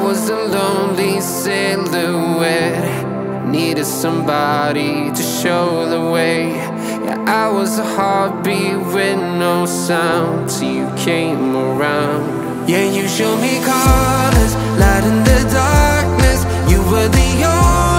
was a lonely silhouette, needed somebody to show the way. Yeah, I was a heartbeat with no sound till you came around. Yeah, you showed me colors, light in the darkness. You were the only